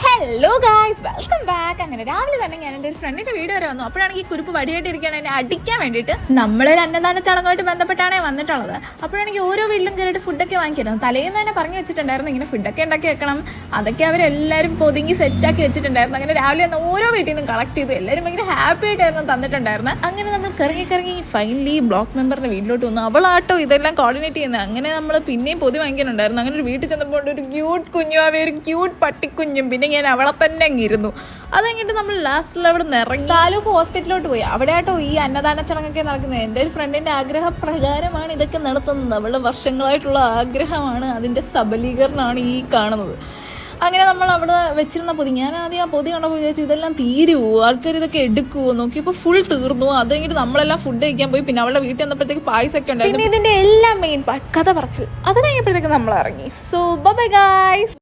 Hello guys, welcome back. അങ്ങനെ രാവിലെ തന്നെ ഞാൻ എൻ്റെ ഒരു ഫ്രണ്ടിൻ്റെ വീട് വരെ വന്നു. അപ്പോഴാണെങ്കിൽ ഈ കുരുപ്പ് വടിയായിട്ടിരിക്കുകയാണ് എന്നെ അടിക്കാൻ വേണ്ടിയിട്ട്. നമ്മളൊരു അന്നദാന ചടങ്ങുമായിട്ട് ബന്ധപ്പെട്ടാണ് വന്നിട്ടുള്ളത്. അപ്പോഴാണെങ്കിൽ ഓരോ വീട്ടിലും കയറിയിട്ട് ഫുഡൊക്കെ വാങ്ങിക്കായിരുന്നു. തലേന്ന് തന്നെ പറഞ്ഞു വെച്ചിട്ടുണ്ടായിരുന്നു ഇങ്ങനെ ഫുഡൊക്കെ ഉണ്ടാക്കി വെക്കണം. അതൊക്കെ അവരെല്ലാവരും പൊതുങ്ങി സെറ്റാക്കി വെച്ചിട്ടുണ്ടായിരുന്നു. അങ്ങനെ രാവിലെ വന്ന് ഓരോ വീട്ടിൽ നിന്നും കളക്ട് ചെയ്തു. എല്ലാവരും ഭയങ്കര ഹാപ്പി ആയിട്ടായിരുന്നു തന്നിട്ടുണ്ടായിരുന്നു. അങ്ങനെ നമ്മൾ കറങ്ങി ഫൈനലി ബ്ലോക്ക് മെമ്പറിൻ്റെ വീട്ടിലോട്ട് വന്നു. അവളാട്ടോ ഇതെല്ലാം കോർഡിനേറ്റ് ചെയ്യുന്നത്. അങ്ങനെ നമ്മൾ പിന്നെയും പൊതി വാങ്ങിക്കാനുണ്ടായിരുന്നു. അങ്ങനെ ഒരു വീട്ടിൽ ചെന്നപ്പോൾ ഒരു ക്യൂട്ട് കുഞ്ഞുമാവേ, ഒരു ക്യൂട്ട് പട്ടിക്കുഞ്ഞും. പിന്നെ ഞാൻ അവളെ തന്നെ അങ്ങിരുന്നു. അത് കഴിഞ്ഞിട്ട് നമ്മൾ ലാസ്റ്റിൽ അവിടെ നിന്ന് ഇറങ്ങി താലൂക്ക് ഹോസ്പിറ്റലിലോട്ട് പോയി. അവിടെ ആട്ടോ ഈ അന്നദാന ചടങ്ങൊക്കെ നടക്കുന്നത്. എൻ്റെ ഒരു ഫ്രണ്ടിൻ്റെ ആഗ്രഹപ്രകാരമാണ് ഇതൊക്കെ നടത്തുന്നത്. അവളുടെ വർഷങ്ങളായിട്ടുള്ള ആഗ്രഹമാണ്, അതിൻ്റെ സബലീകരണമാണ് ഈ കാണുന്നത്. അങ്ങനെ നമ്മൾ അവിടെ വെച്ചിരുന്ന പൊതി, ഞാൻ ആദ്യം ആ പൊതി കണ്ടപ്പോൾ വിചാരിച്ചു ഇതെല്ലാം തീരുമോ, ആൾക്കാർ ഇതൊക്കെ എടുക്കുമോ നോക്കിയപ്പോൾ ഫുൾ തീർന്നു. അത് കഴിഞ്ഞിട്ട് നമ്മളെല്ലാം ഫുഡ് കഴിക്കാൻ പോയി. പിന്നെ അവളുടെ വീട്ടിൽ വന്നപ്പോഴത്തേക്ക് പായസമൊക്കെ ഉണ്ടായിരുന്നു. പിന്നെ ഇതിൻ്റെ എല്ലാം മെയിൻ കഥ പറച്ചിൽ അത് കഴിഞ്ഞപ്പോഴത്തേക്ക് നമ്മൾ ഇറങ്ങി. So bye guys.